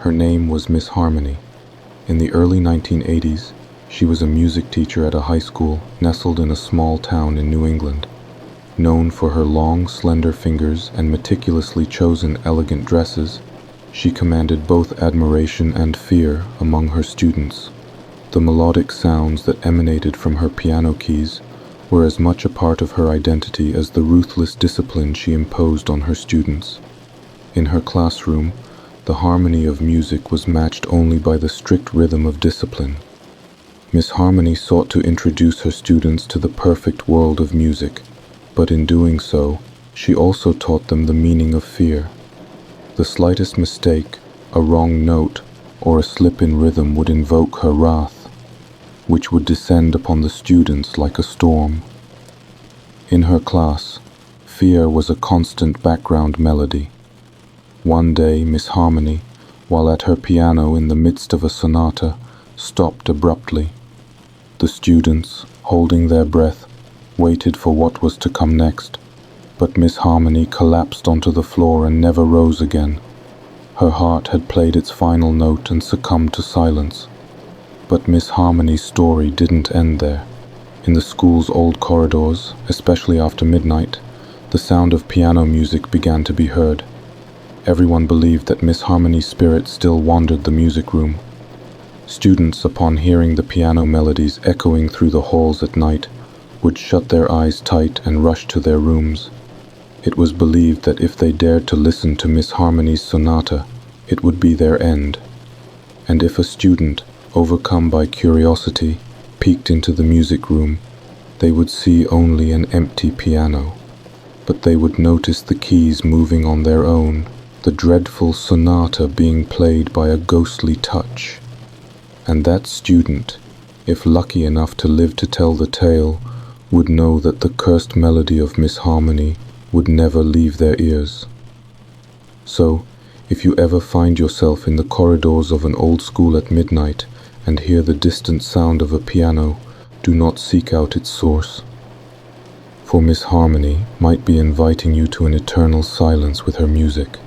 Her name was Miss Harmony. In the early 1980s, she was a music teacher at a high school nestled in a small town in New England. Known for her long, slender fingers and meticulously chosen elegant dresses, she commanded both admiration and fear among her students. The melodic sounds that emanated from her piano keys were as much a part of her identity as the ruthless discipline she imposed on her students. In her classroom, the harmony of music was matched only by the strict rhythm of discipline. Miss Harmony sought to introduce her students to the perfect world of music, but in doing so, she also taught them the meaning of fear. The slightest mistake, a wrong note, or a slip in rhythm would invoke her wrath, which would descend upon the students like a storm. In her class, fear was a constant background melody. One day, Miss Harmony, while at her piano in the midst of a sonata, stopped abruptly. The students, holding their breath, waited for what was to come next, but Miss Harmony collapsed onto the floor and never rose again. Her heart had played its final note and succumbed to silence. But Miss Harmony's story didn't end there. In the school's old corridors, especially after midnight, the sound of piano music began to be heard. Everyone believed that Miss Harmony's spirit still wandered the music room. Students, upon hearing the piano melodies echoing through the halls at night, would shut their eyes tight and rush to their rooms. It was believed that if they dared to listen to Miss Harmony's sonata, it would be their end. And if a student, overcome by curiosity, peeked into the music room, they would see only an empty piano. But they would notice the keys moving on their own, the dreadful sonata being played by a ghostly touch. And that student, if lucky enough to live to tell the tale, would know that the cursed melody of Miss Harmony would never leave their ears. So, if you ever find yourself in the corridors of an old school at midnight and hear the distant sound of a piano, do not seek out its source. For Miss Harmony might be inviting you to an eternal silence with her music.